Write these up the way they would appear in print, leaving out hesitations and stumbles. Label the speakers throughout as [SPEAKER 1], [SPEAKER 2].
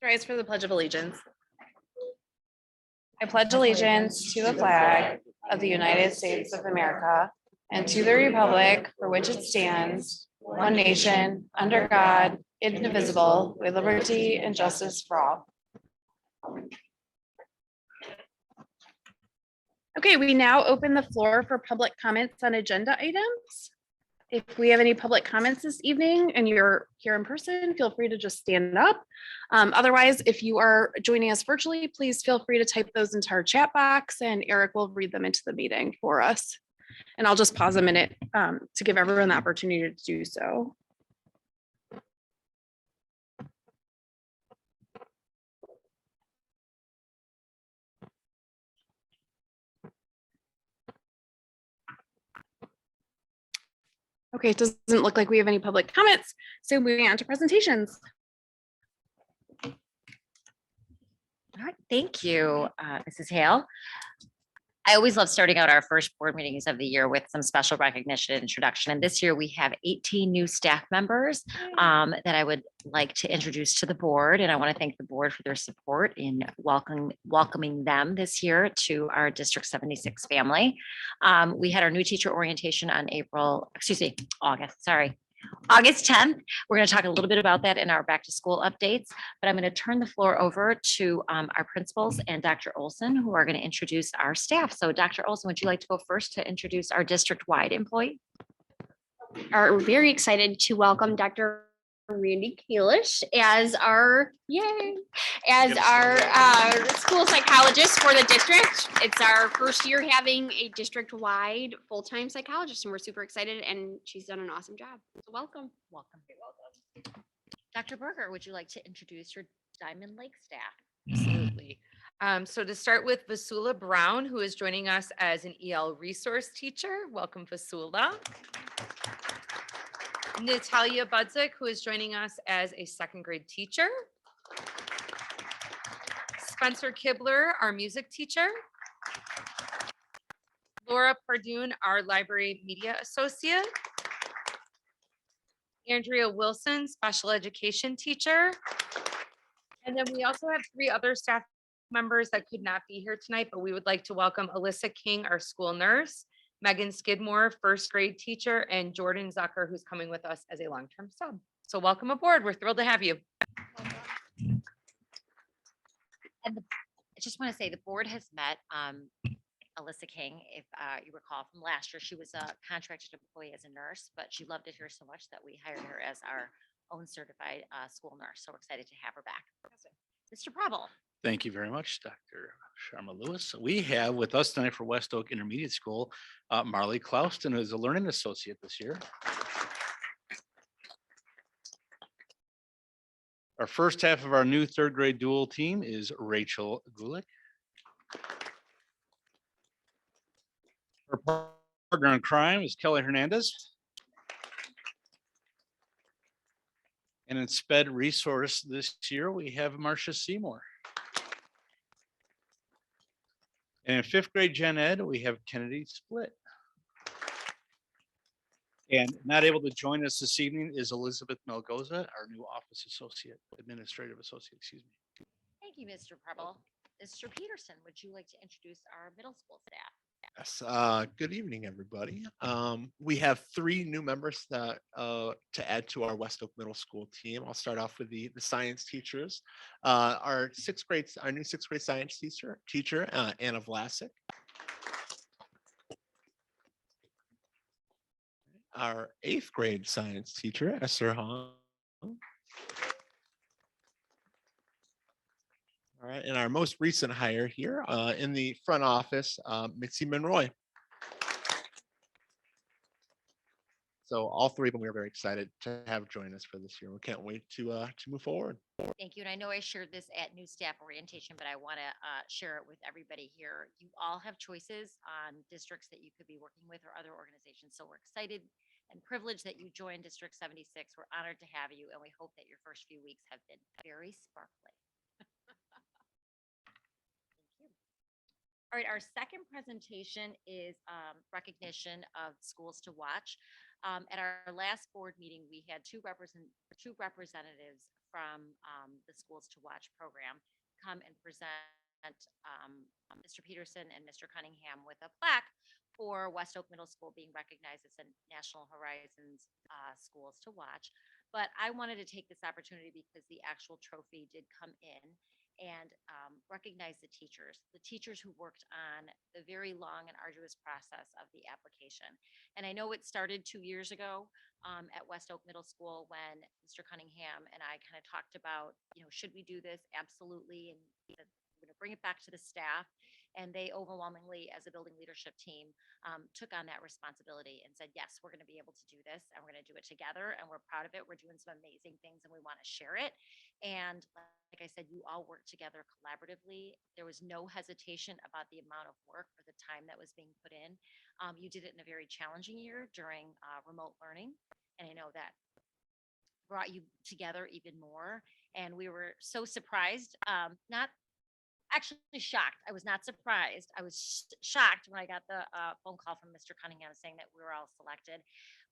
[SPEAKER 1] Rise for the Pledge of Allegiance. I pledge allegiance to the flag of the United States of America and to the republic for which it stands, one nation, under God, indivisible, with liberty and justice for all. Okay, we now open the floor for public comments on agenda items. If we have any public comments this evening and you're here in person, feel free to just stand up. Otherwise, if you are joining us virtually, please feel free to type those into our chat box and Eric will read them into the meeting for us. And I'll just pause a minute to give everyone the opportunity to do so. Okay, it doesn't look like we have any public comments. So moving on to presentations.
[SPEAKER 2] All right, thank you, Mrs. Hale. I always love starting out our first board meetings of the year with some special recognition and introduction. And this year we have 18 new staff members that I would like to introduce to the board. And I want to thank the board for their support in welcoming them this year to our District 76 family. We had our new teacher orientation on August 10th. We're going to talk a little bit about that in our back to school updates, but I'm going to turn the floor over to our principals and Dr. Olson, who are going to introduce our staff. So Dr. Olson, would you like to go first to introduce our district-wide employee?
[SPEAKER 3] Are very excited to welcome Dr. Randy Kalish as our school psychologist for the district. It's our first year having a district-wide full-time psychologist, and we're super excited. And she's done an awesome job. So welcome.
[SPEAKER 2] Welcome. Dr. Berger, would you like to introduce your Diamond Lake staff?
[SPEAKER 4] Absolutely. So to start with Vasula Brown, who is joining us as an EL resource teacher. Welcome, Vasula. Natalia Budzik, who is joining us as a second grade teacher. Spencer Kibler, our music teacher. Laura Pardoon, our library media associate. Andrea Wilson, special education teacher. And then we also have 3 other staff members that could not be here tonight, but we would like to welcome Alyssa King, our school nurse, Megan Skidmore, first grade teacher, and Jordan Zucker, who's coming with us as a long-term sub. So welcome aboard. We're thrilled to have you.
[SPEAKER 2] And I just want to say the board has met Alyssa King. If you recall from last year, she was a contracted employee as a nurse, but she loved it here so much that we hired her as our own certified school nurse. So we're excited to have her back. Mr. Preble.
[SPEAKER 5] Thank you very much, Dr. Sharma Lewis. We have with us tonight for West Oak Intermediate School, Marley Clouston, who is a learning associate this year. Our first half of our new third grade dual team is Rachel Gulick. Her partner in crime is Kelly Hernandez. And in SPED resource this year, we have Marcia Seymour. And in 5th grade gen ed, we have Kennedy Split. And not able to join us this evening is Elizabeth Melgoza, our new office associate, administrative associate, excuse me.
[SPEAKER 2] Thank you, Mr. Preble. Mr. Peterson, would you like to introduce our middle school staff?
[SPEAKER 6] Yes. Good evening, everybody. We have 3 new members that to add to our West Oak Middle School team. I'll start off with the science teachers. Our new 6th grade science teacher, Anna Vlasic. Our 8th grade science teacher, Esther Hong. All right, and our most recent hire here in the front office, Mitzi Monroy. So all 3 of them, we are very excited to have join us for this year. We can't wait to move forward.
[SPEAKER 2] Thank you. And I know I shared this at new staff orientation, but I want to share it with everybody here. You all have choices on districts that you could be working with or other organizations. So we're excited and privileged that you joined District 76. We're honored to have you, and we hope that your first few weeks have been very sparkly. All right, our second presentation is recognition of schools to watch. At our last board meeting, we had two representatives from the Schools to Watch program come and present Mr. Peterson and Mr. Cunningham with a plaque for West Oak Middle School being recognized as a National Horizons Schools to Watch. But I wanted to take this opportunity because the actual trophy did come in and recognize the teachers who worked on the very long and arduous process of the application. And I know it started 2 years ago at West Oak Middle School when Mr. Cunningham and I kind of talked about, should we do this? Absolutely. And we're going to bring it back to the staff. And they overwhelmingly, as a building leadership team, took on that responsibility and said, yes, we're going to be able to do this and we're going to do it together. And we're proud of it. We're doing some amazing things and we want to share it. And like I said, you all worked together collaboratively. There was no hesitation about the amount of work or the time that was being put in. You did it in a very challenging year during remote learning. And I know that brought you together even more. And we were so surprised, not actually shocked. I was not surprised. I was shocked when I got the phone call from Mr. Cunningham saying that we were all selected.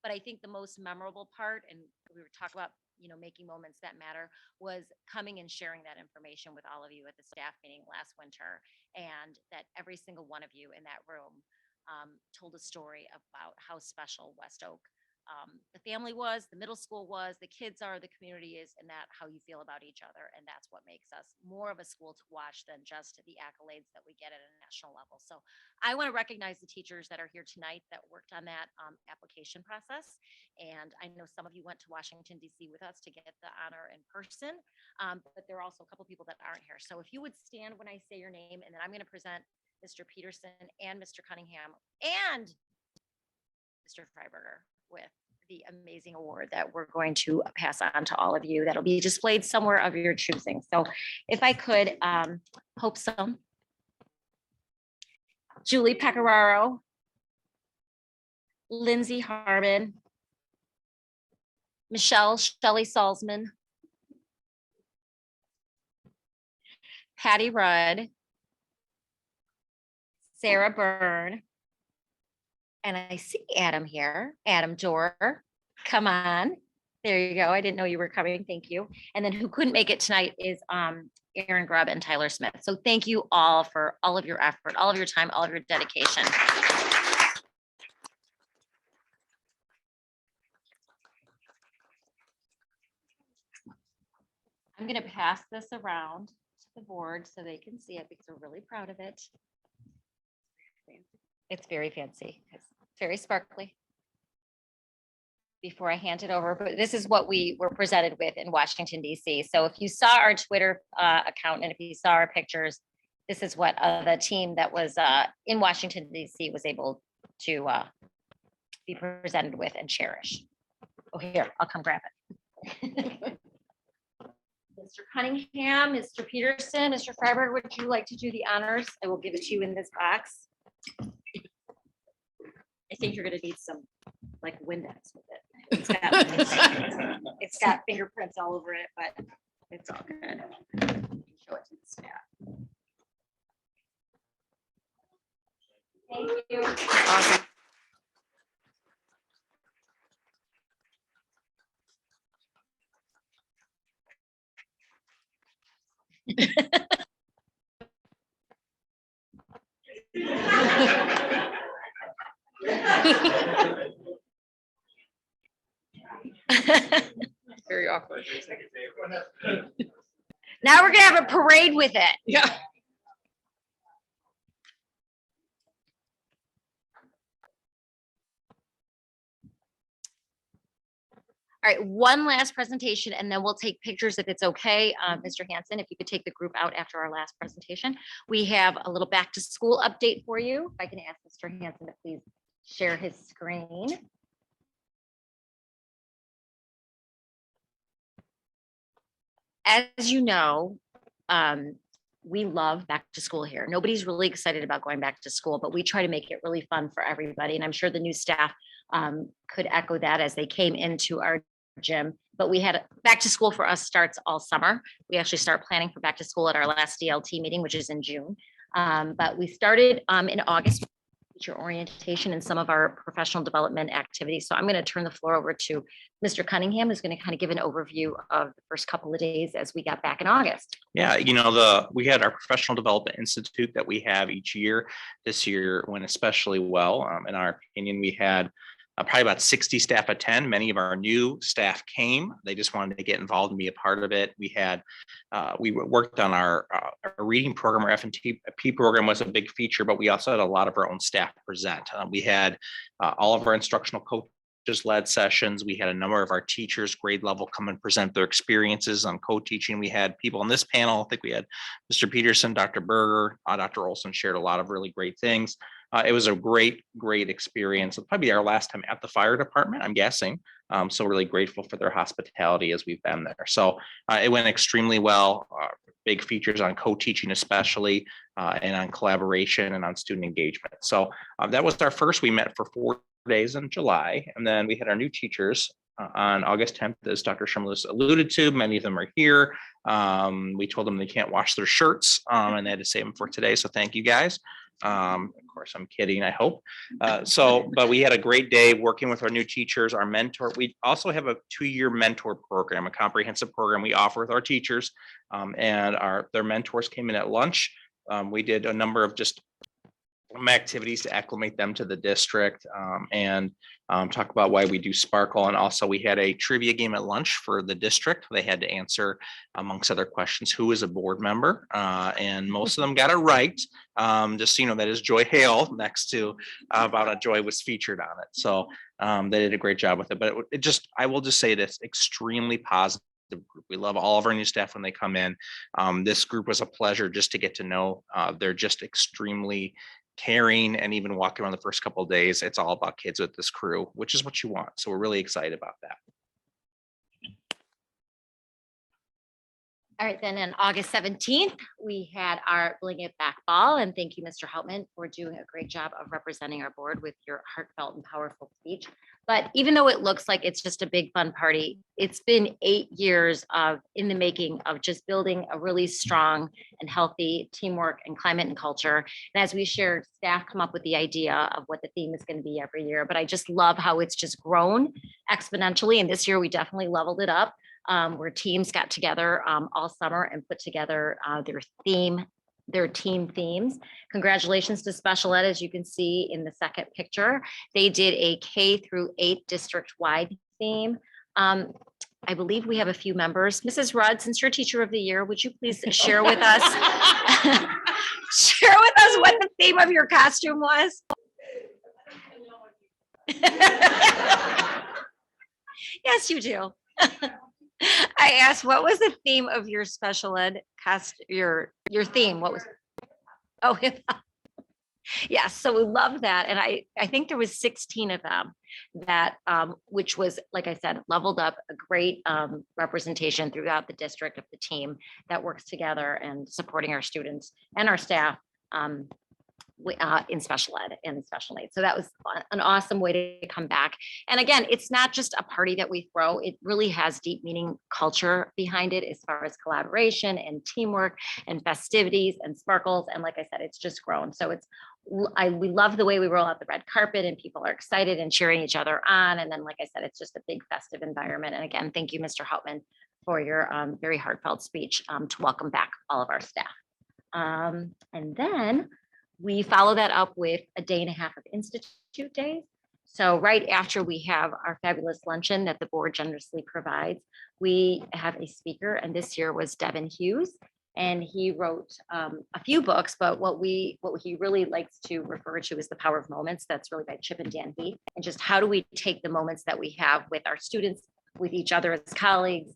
[SPEAKER 2] But I think the most memorable part, and we were talking about, making moments that matter, was coming and sharing that information with all of you at the staff meeting last winter. And that every single one of you in that room told a story about how special West Oak the family was, the middle school was, the kids are, the community is, and that how you feel about each other. And that's what makes us more of a school to watch than just the accolades that we get at a national level. So I want to recognize the teachers that are here tonight that worked on that application process. And I know some of you went to Washington, D.C. with us to get the honor in person, but there are also a couple people that aren't here. So if you would stand when I say your name, and then I'm going to present Mr. Peterson and Mr. Cunningham and Mr. Freiberger with the amazing award that we're going to pass on to all of you. That'll be displayed somewhere of your choosing. So if I could, hope so. Julie Pecoraro, Lindsay Harmon, Shelley Salzman, Patty Rudd, Sarah Byrne, and I see Adam here, Adam Dorr. Come on. There you go. I didn't know you were coming. Thank you. And then who couldn't make it tonight is Aaron Grubb and Tyler Smith. So thank you all for all of your effort, all of your time, all of your dedication. I'm going to pass this around to the board so they can see it because we're really proud of it. It's very fancy. It's very sparkly. Before I hand it over, but this is what we were presented with in Washington, D.C. So if you saw our Twitter account and if you saw our pictures, this is what the team that was in Washington, D.C. was able to be presented with and cherish. Oh, here, I'll come grab it. Mr. Cunningham, Mr. Peterson, Mr. Freiberg, would you like to do the honors? I will give it to you in this box. I think you're going to need some like Windex with it. It's got fingerprints all over it, but it's all good. Show it to the staff. Thank you.
[SPEAKER 3] Awesome.
[SPEAKER 1] Very awkward.
[SPEAKER 2] Now we're gonna have a parade with it.
[SPEAKER 1] Yeah.
[SPEAKER 2] All right, one last presentation and then we'll take pictures if it's okay. Mr. Hanson, if you could take the group out after our last presentation. We have a little back to school update for you. If I can ask Mr. Hanson to please share his screen. As you know, we love back to school here. Nobody's really excited about going back to school, but we try to make it really fun for everybody. And I'm sure the new staff could echo that as they came into our gym. But we had back to school for us starts all summer. We actually start planning for back to school at our last DLT meeting, which is in June. But we started in August teacher orientation and some of our professional development activities. So I'm going to turn the floor over to Mr. Cunningham, who's going to kind of give an overview of the first couple of days as we got back in August.
[SPEAKER 7] Yeah, we had our Professional Development Institute that we have each year. This year went especially well. In our opinion, we had probably about 60 staff attend. Many of our new staff came. They just wanted to get involved and be a part of it. We worked on our reading program. Our F&P program was a big feature, but we also had a lot of our own staff present. We had all of our instructional coaches led sessions. We had a number of our teachers grade level come and present their experiences on co-teaching. We had people on this panel. I think we had Mr. Peterson, Dr. Berger, Dr. Olson shared a lot of really great things. It was a great experience. It'll probably be our last time at the fire department, I'm guessing. So really grateful for their hospitality as we've been there. So it went extremely well. Big features on co-teaching especially, and on collaboration and on student engagement. So that was our first. We met for 4 days in July, and then we had our new teachers on August 10th, as Dr. Sherman alluded to. Many of them are here. We told them they can't wash their shirts, and they had to save them for today. So thank you guys. Of course, I'm kidding, I hope. But we had a great day working with our new teachers, our mentor. We also have a 2-year mentor program, a comprehensive program we offer with our teachers, and their mentors came in at lunch. We did a number of just activities to acclimate them to the district, and talk about why we do Sparkle. And also we had a trivia game at lunch for the district. They had to answer, amongst other questions, who is a board member, and most of them got it right. Just so you know, that is Joy Hale next to about Joy was featured on it. So they did a great job with it. But I will just say this, extremely positive group. We love all of our new staff when they come in. This group was a pleasure just to get to know. They're just extremely caring, and even walking around the first couple of days, it's all about kids with this crew, which is what you want. So we're really excited about that.
[SPEAKER 2] All right, then on August 17th, we had our Bling It Back ball, and thank you, Mr. Hauptman, for doing a great job of representing our board with your heartfelt and powerful speech. But even though it looks like it's just a big fun party, it's been 8 years in the making of just building a really strong and healthy teamwork and climate and culture. And as we shared, staff come up with the idea of what the theme is going to be every year. But I just love how it's just grown exponentially. And this year we definitely leveled it up. Where teams got together all summer and put together their team themes. Congratulations to Special Ed, as you can see in the second picture. They did a K-8 district-wide theme. I believe we have a few members. Mrs. Rudd, since you're Teacher of the Year, would you please share with us what the theme of your costume was? Yes, you do. I asked, what was the theme of your special ed your theme? What was, oh, yes. So we love that. And I think there was 16 of them that, which was, like I said, leveled up, a great representation throughout the district of the team that works together and supporting our students and our staff in special ed and special needs. So that was an awesome way to come back. And again, it's not just a party that we throw, it really has deep meaning culture behind it as far as collaboration and teamwork and festivities and sparkles. And like I said, it's just grown. So we love the way we roll out the red carpet and people are excited and cheering each other on. And then, like I said, it's just a big festive environment. And again, thank you, Mr. Hauptman, for your very heartfelt speech to welcome back all of our staff. And then we follow that up with a day and a half of Institute Days. So right after we have our fabulous luncheon that the board generously provides, we have a speaker, and this year was Devin Hughes. And he wrote a few books, but what he really likes to refer to is The Power of Moments. That's really by Chip and Dan Heath. And just how do we take the moments that we have with our students, with each other as colleagues,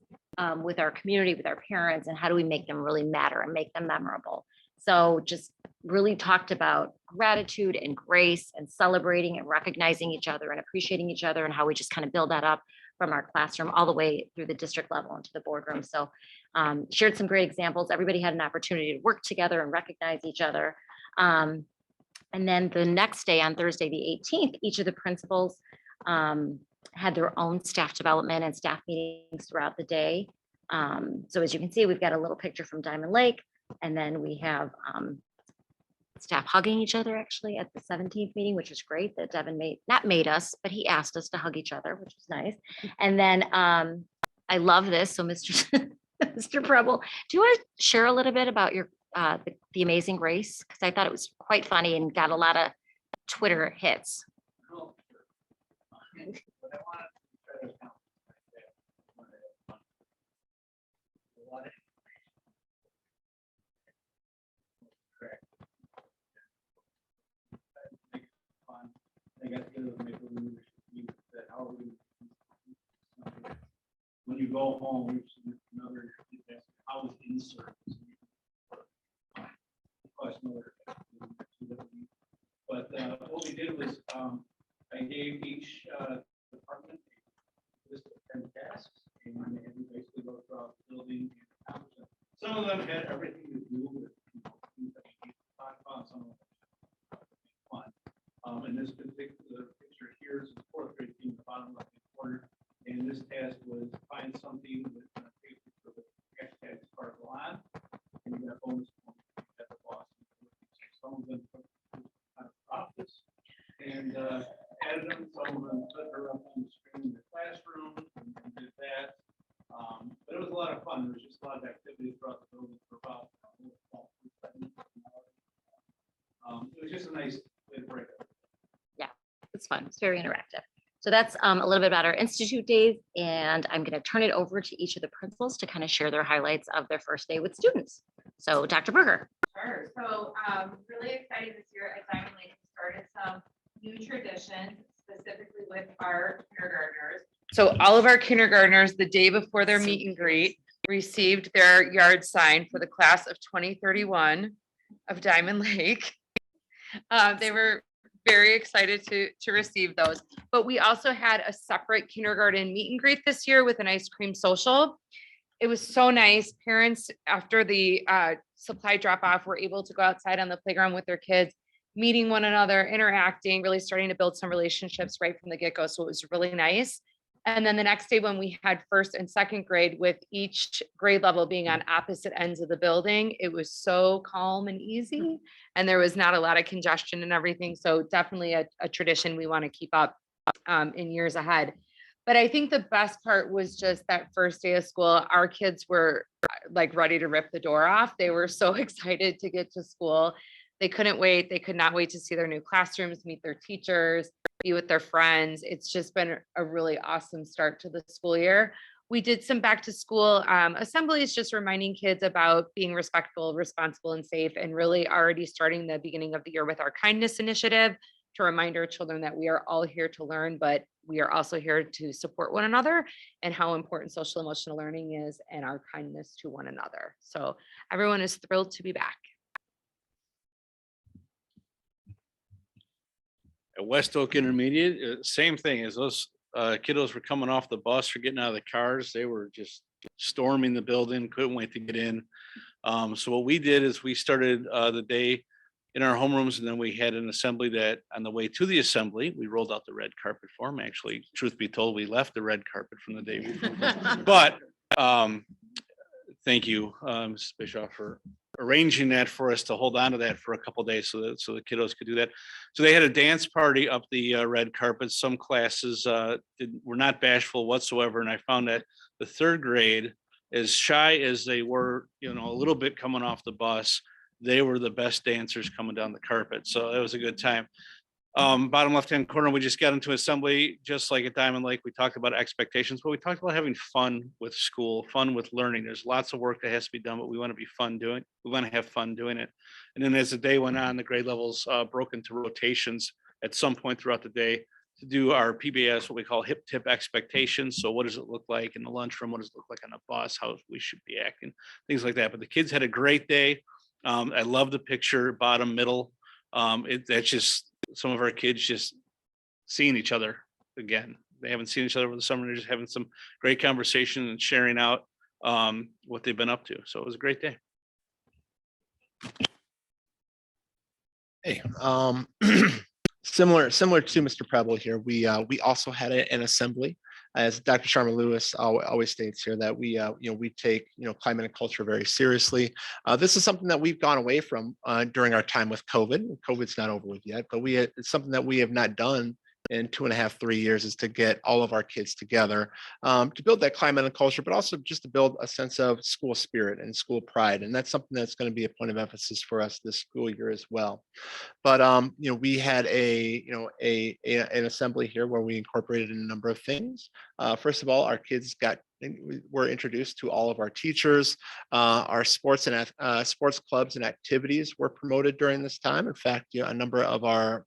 [SPEAKER 2] with our community, with our parents, and how do we make them really matter and make them memorable? So just really talked about gratitude and grace and celebrating and recognizing each other and appreciating each other and how we just kind of build that up from our classroom all the way through the district level into the boardroom. So shared some great examples. Everybody had an opportunity to work together and recognize each other. And then the next day on Thursday, the 18th, each of the principals had their own staff development and staff meetings throughout the day. So as you can see, we've got a little picture from Diamond Lake. And then we have staff hugging each other actually at the 17th meeting, which is great that Devin not made us, but he asked us to hug each other, which was nice. And then I love this. So Mr. Mr. Preble, do you want to share a little bit about your the Amazing Grace? Because I thought it was quite funny and got a lot of Twitter hits.
[SPEAKER 5] When you go home, another, how was insert? But what we did was I gave each department a list of 10 tasks, and we basically go throughout the building and accomplish them. Some of them had everything to do with things that we talk about, some of them fun. And this particular picture here is the fourth grade team, the bottom left hand corner. And this task was find something with the hashtag sparkle on, and you got bonus points at the boss. Some of them took kind of office and added them, some of them put her up on the screen in the classroom and did that. But it was a lot of fun. There was just a lot of activity throughout the building for about it was just a nice way to break up.
[SPEAKER 2] Yeah, it's fun. It's very interactive. So that's a little bit about our Institute days, and I'm going to turn it over to each of the principals to kind of share their highlights of their first day with students. So Dr. Berger.
[SPEAKER 8] Sure. So really excited this year at Diamond Lake. We started some new traditions, specifically with our kindergartners. So all of our kindergartners, the day before their meet and greet, received their yard sign for the class of 2031 of Diamond Lake. They were very excited to receive those. But we also had a separate kindergarten meet and greet this year with an ice cream social. It was so nice. Parents, after the supply drop off, were able to go outside on the playground with their kids, meeting one another, interacting, really starting to build some relationships right from the get-go. So it was really nice. And then the next day when we had first and second grade, with each grade level being on opposite ends of the building, it was so calm and easy. And there was not a lot of congestion and everything. So definitely a tradition we want to keep up in years ahead. But I think the best part was just that first day of school, our kids were like ready to rip the door off. They were so excited to get to school. They couldn't wait. They could not wait to see their new classrooms, meet their teachers, be with their friends. It's just been a really awesome start to the school year. We did some back to school assemblies, just reminding kids about being respectful, responsible, and safe, and really already starting the beginning of the year with our kindness initiative to remind our children that we are all here to learn, but we are also here to support one another, and how important social emotional learning is and our kindness to one another. So everyone is thrilled to be back.
[SPEAKER 5] At West Oak Intermediate, same thing as those kiddos were coming off the bus or getting out of the cars. They were just storming the building, couldn't wait to get in. So what we did is we started the day in our homerooms, and then we had an assembly that on the way to the assembly, we rolled out the red carpet for them. Actually, truth be told, we left the red carpet from the day before. But thank you, Mrs. Bischoff, for arranging that for us to hold on to that for a couple of days so that the kiddos could do that. So they had a dance party up the red carpet. Some classes were not bashful whatsoever. And I found that the third grade, as shy as they were, a little bit coming off the bus, they were the best dancers coming down the carpet. So it was a good time. Bottom left-hand corner, we just got into assembly, just like at Diamond Lake. We talked about expectations, but we talked about having fun with school, fun with learning. There's lots of work that has to be done, but we want to be fun doing. We want to have fun doing it. And then as the day went on, the grade levels broke into rotations at some point throughout the day to do our PBS, what we call hip tip expectations. So what does it look like in the lunchroom? What does it look like on the bus? How we should be acting, things like that. But the kids had a great day. I love the picture, bottom, middle. That's just some of our kids just seeing each other again. They haven't seen each other over the summer. They're just having some great conversation and sharing out what they've been up to. So it was a great day.
[SPEAKER 6] Hey, similar to Mr. Preble here, we also had an assembly as Dr. Sharma Lewis always states here, that we take climate and culture very seriously. This is something that we've gone away from during our time with COVID. COVID's not over with yet, but it's something that we have not done in 2.5, 3 years, is to get all of our kids together to build that climate and culture, but also just to build a sense of school spirit and school pride. And that's something that's going to be a point of emphasis for us this school year as well. But we had an assembly here where we incorporated a number of things. First of all, our kids were introduced to all of our teachers. Our sports clubs and activities were promoted during this time. In fact, a number of our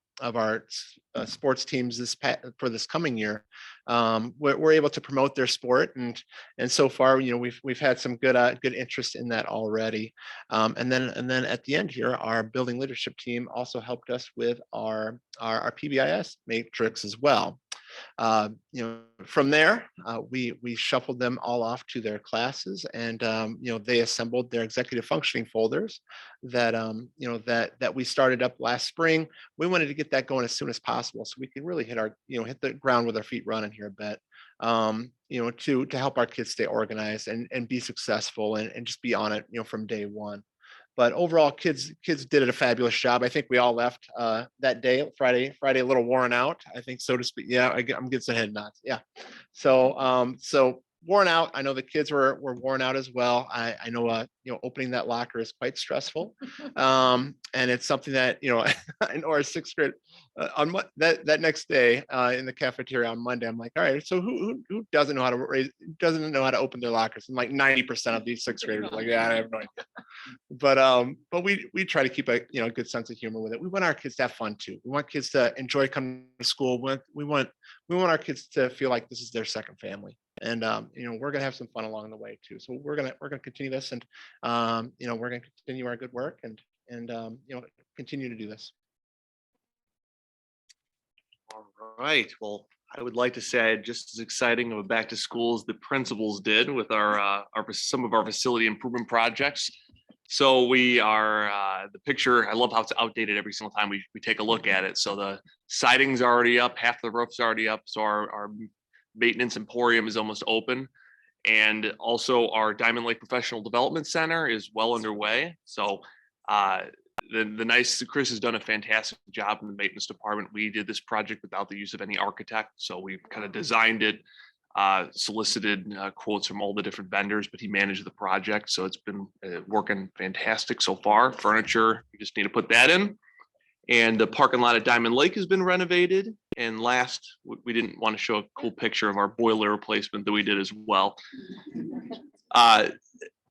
[SPEAKER 6] sports teams for this coming year we're able to promote their sport, and so far we've had some good interest in that already. And then at the end here, our building leadership team also helped us with our PBIS matrix as well. From there, we shuffled them all off to their classes, and they assembled their executive functioning folders that that we started up last spring. We wanted to get that going as soon as possible, so we could really hit the ground with our feet running here a bit. To help our kids stay organized and be successful and just be on it, from day one. But overall, kids did a fabulous job. I think we all left that day, Friday, a little worn out, I think, so to speak. Yeah, I'm getting some head nods. Yeah. So worn out. I know the kids were worn out as well. I know, opening that locker is quite stressful. And it's something that, I know our sixth grade, on that next day in the cafeteria on Monday, I'm like, all right, so who doesn't know how to open their lockers? And like 90% of these sixth graders are like, yeah, I have no idea. But we try to keep a good sense of humor with it. We want our kids to have fun too. We want kids to enjoy coming to school. We want our kids to feel like this is their second family. And we're gonna have some fun along the way too. So we're gonna continue this, and we're gonna continue our good work and continue to do this.
[SPEAKER 9] All right. Well, I would like to say I had just as exciting of a back to school as the principals did with some of our facility improvement projects. So we are the picture. I love how it's outdated every single time we take a look at it. So the siding's already up, half the roof's already up. So our maintenance emporium is almost open. And also our Diamond Lake Professional Development Center is well underway. So Chris has done a fantastic job in the maintenance department. We did this project without the use of any architect. So we've kind of designed it, solicited quotes from all the different vendors, but he managed the project. So it's been working fantastic so far. Furniture, we just need to put that in. And the parking lot at Diamond Lake has been renovated. And last, we didn't want to show a cool picture of our boiler replacement that we did as well.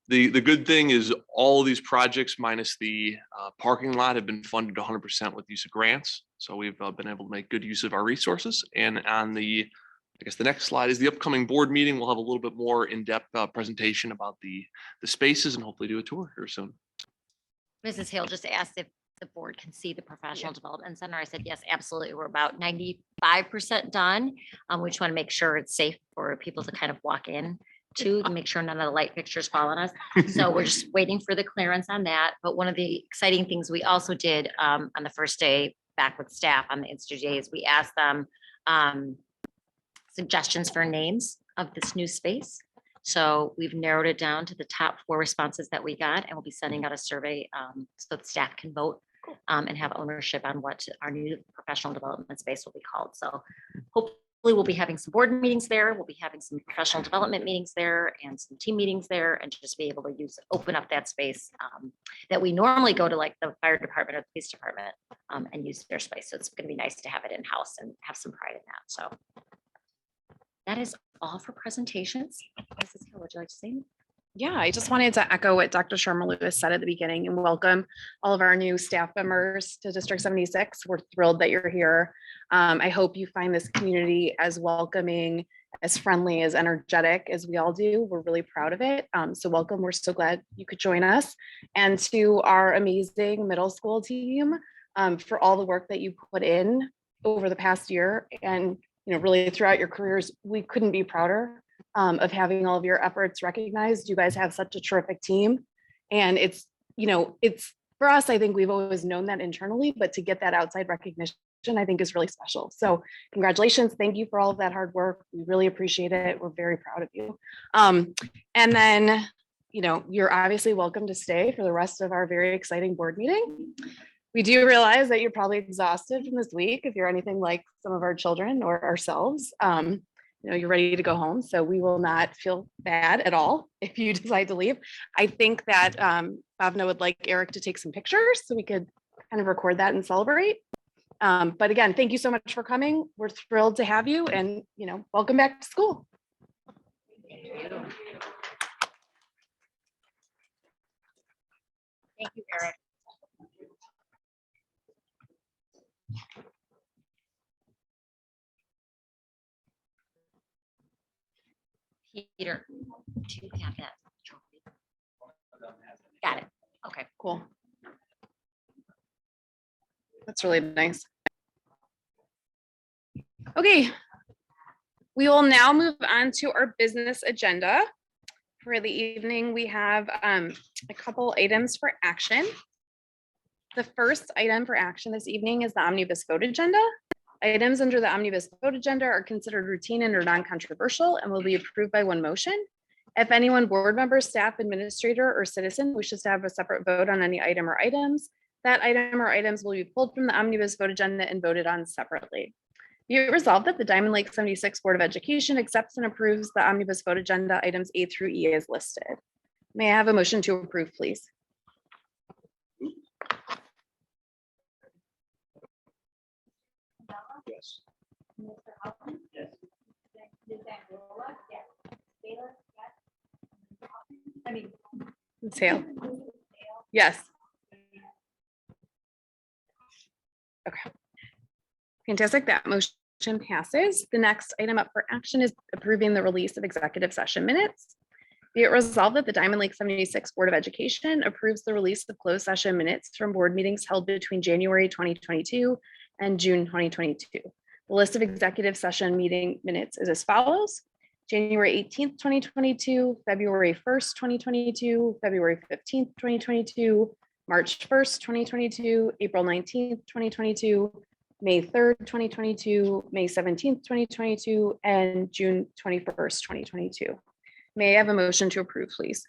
[SPEAKER 9] The good thing is all of these projects minus the parking lot have been funded 100% with use of grants. So we've been able to make good use of our resources. And on the next slide is the upcoming board meeting. We'll have a little bit more in-depth presentation about the spaces and hopefully do a tour here soon.
[SPEAKER 2] Mrs. Hale just asked if the board can see the professional development center. I said, yes, absolutely. We're about 95% done. We just want to make sure it's safe for people to kind of walk in to make sure none of the light fixtures fall on us. So we're just waiting for the clearance on that. But one of the exciting things we also did on the first day back with staff on the Institute days, we asked them suggestions for names of this new space. So we've narrowed it down to the top 4 responses that we got, and we'll be sending out a survey so that staff can vote and have ownership on what our new professional development space will be called. So hopefully we'll be having some board meetings there. We'll be having some professional development meetings there and some team meetings there, and just be able to open up that space that we normally go to, like the fire department or the police department, and use their space. So it's going to be nice to have it in-house and have some pride in that. So that is all for presentations. Mrs. Hill, would you like to say?
[SPEAKER 1] Yeah, I just wanted to echo what Dr. Sharma Lewis said at the beginning and welcome all of our new staff members to District 76. We're thrilled that you're here. I hope you find this community as welcoming, as friendly, as energetic as we all do. We're really proud of it. So welcome. We're so glad you could join us. And to our amazing middle school team, for all the work that you put in over the past year and really throughout your careers, we couldn't be prouder of having all of your efforts recognized. You guys have such a terrific team, and it's for us, I think we've always known that internally, but to get that outside recognition I think is really special. So congratulations. Thank you for all of that hard work. We really appreciate it. We're very proud of you. And then, you know, you're obviously welcome to stay for the rest of our very exciting board meeting. We do realize that you're probably exhausted from this week if you're anything like some of our children or ourselves. You know, you're ready to go home, so we will not feel bad at all if you decide to leave. I think that Bhavna would like Eric to take some pictures so we could kind of record that and celebrate. But again, thank you so much for coming. We're thrilled to have you, and you know, welcome back to school.
[SPEAKER 2] Thank you, Eric. Peter, do you have that trophy? Got it. Okay.
[SPEAKER 1] Cool. That's really nice. Okay. We will now move on to our business agenda. For the evening, we have a couple items for action. The first item for action this evening is the omnibus vote agenda. Items under the omnibus vote agenda are considered routine and are non-controversial and will be approved by one motion. If anyone, board member, staff, administrator, or citizen wishes to have a separate vote on any item or items, that item or items will be pulled from the omnibus vote agenda and voted on separately. Be it resolved that the Diamond Lake 76 Board of Education accepts and approves the omnibus vote agenda items A through E as listed. May I have a motion to approve, please?
[SPEAKER 5] Yes.
[SPEAKER 1] Ms. Hale? Yes. Okay. Fantastic. That motion passes. The next item up for action is approving the release of executive session minutes. Be it resolved that the Diamond Lake 76 Board of Education approves the release of closed session minutes from board meetings held between January 2022 and June 2022. The list of executive session meeting minutes is as follows: January 18th, 2022, February 1st, 2022, February 15th, 2022, March 1st, 2022, April 19th, 2022, May 3rd, 2022, May 17th, 2022, and June 21st, 2022. May I have a motion to approve, please?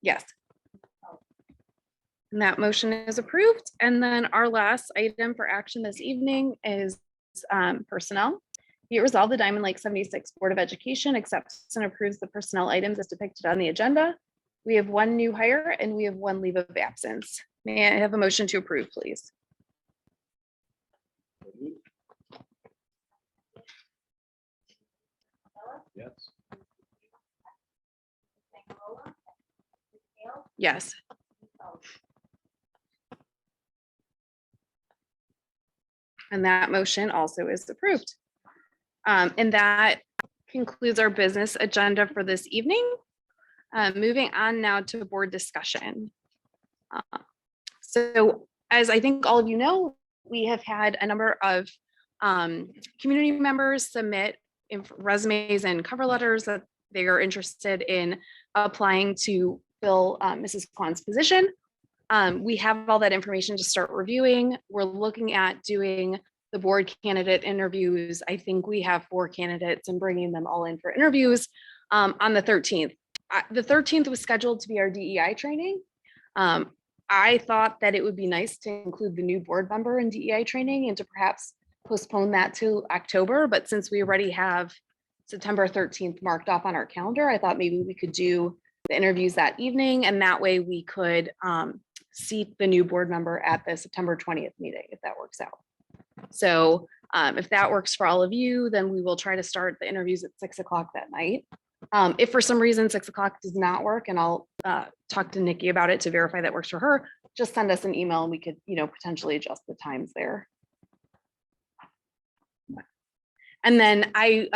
[SPEAKER 1] Yes. And that motion is approved. And then our last item for action this evening is personnel. Be it resolved, the Diamond Lake 76 Board of Education accepts and approves the personnel items as depicted on the agenda. We have one new hire and we have one leave of absence. May I have a motion to approve, please?
[SPEAKER 5] Yes.
[SPEAKER 1] Yes. And that motion also is approved. And that concludes our business agenda for this evening. Moving on now to board discussion. So as I think all of you know, we have had a number of community members submit resumes and cover letters that they are interested in applying to fill Mrs. Kwan's position. We have all that information to start reviewing. We're looking at doing the board candidate interviews. I think we have 4 candidates and bringing them all in for interviews on the 13th. The 13th was scheduled to be our DEI training. I thought that it would be nice to include the new board member in DEI training and to perhaps postpone that to October. But since we already have September 13th marked off on our calendar, I thought maybe we could do the interviews that evening, and that way we could seat the new board member at the September 20th meeting, if that works out. So if that works for all of you, then we will try to start the interviews at 6 o'clock that night. If for some reason 6 o'clock does not work, and I'll talk to Nikki about it to verify that works for her, just send us an email and we could, potentially adjust the times there. And then I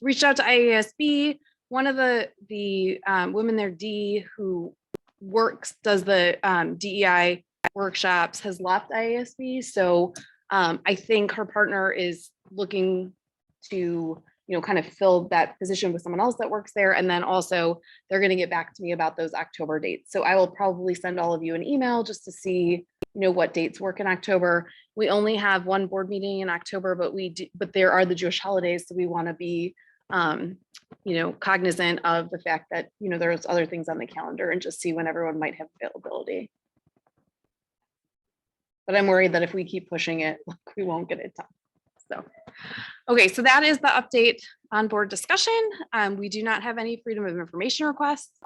[SPEAKER 1] reached out to IASB. One of the women there, Dee, who does the DEI workshops, has left IASB. So I think her partner is looking to, kind of fill that position with someone else that works there. And then also they're going to get back to me about those October dates. So I will probably send all of you an email just to see, what dates work in October. We only have one board meeting in October, but there are the Jewish holidays. So we want to be, cognizant of the fact that, there's other things on the calendar and just see when everyone might have availability. But I'm worried that if we keep pushing it, we won't get it done. So, okay, so that is the update on board discussion. We do not have any freedom of information requests.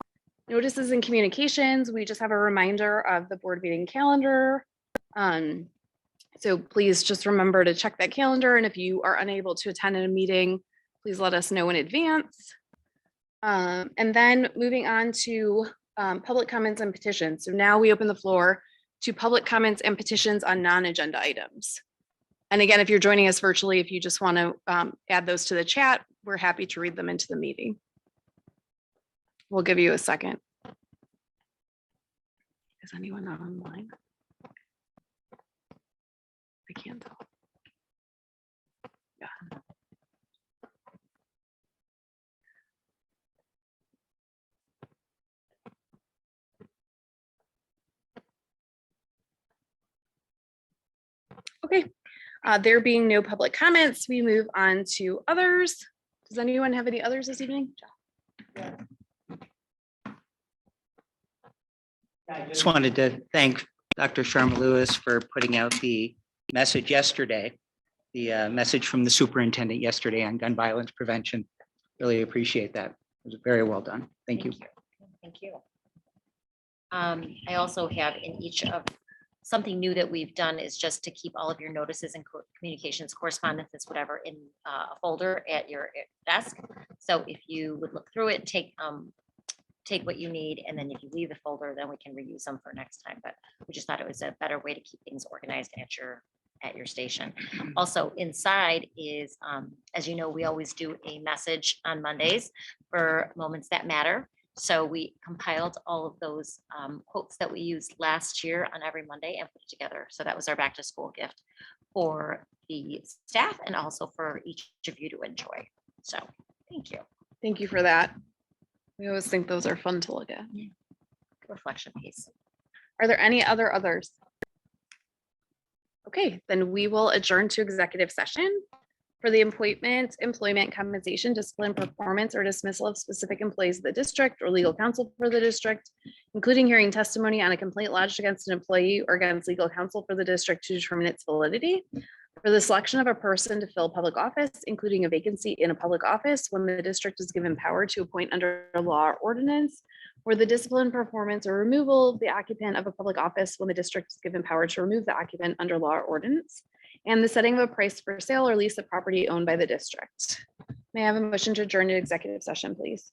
[SPEAKER 1] Notices and communications, we just have a reminder of the board meeting calendar. So please just remember to check that calendar. And if you are unable to attend a meeting, please let us know in advance. And then moving on to public comments and petitions. So now we open the floor to public comments and petitions on non-agenda items. And again, if you're joining us virtually, if you just want to add those to the chat, we're happy to read them into the meeting. We'll give you a second. Is anyone not online? I can't tell. Yeah. Okay, there being no public comments, we move on to others. Does anyone have any others this evening?
[SPEAKER 10] I just wanted to thank Dr. Sharma Lewis for putting out the message yesterday, the message from the superintendent yesterday on gun violence prevention. Really appreciate that. It was very well done. Thank you.
[SPEAKER 2] Thank you. I also have in each of, something new that we've done is just to keep all of your notices and communications, correspondences, whatever, in a folder at your desk. So if you would look through it, take what you need, and then if you leave the folder, then we can reuse them for next time. But we just thought it was a better way to keep things organized at your station. Also inside is, as you know, we always do a message on Mondays for moments that matter. So we compiled all of those quotes that we used last year on every Monday and put it together. So that was our back to school gift for the staff and also for each of you to enjoy. So thank you.
[SPEAKER 1] Thank you for that. We always think those are fun to look at.
[SPEAKER 2] Reflection piece.
[SPEAKER 1] Are there any others? Okay, then we will adjourn to executive session for the employment, compensation, discipline, performance, or dismissal of specific employees of the district or legal counsel for the district, including hearing testimony on a complaint lodged against an employee or against legal counsel for the district to determine its validity, for the selection of a person to fill public office, including a vacancy in a public office when the district is given power to appoint under law or ordinance, or the discipline, performance, or removal of the occupant of a public office when the district is given power to remove the occupant under law or ordinance, and the setting of a price for sale or lease of property owned by the district. May I have a motion to adjourn to executive session, please?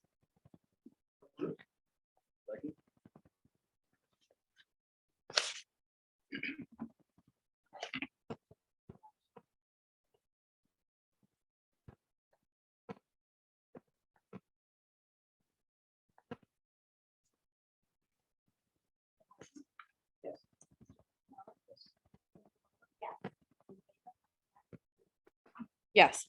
[SPEAKER 1] Yes.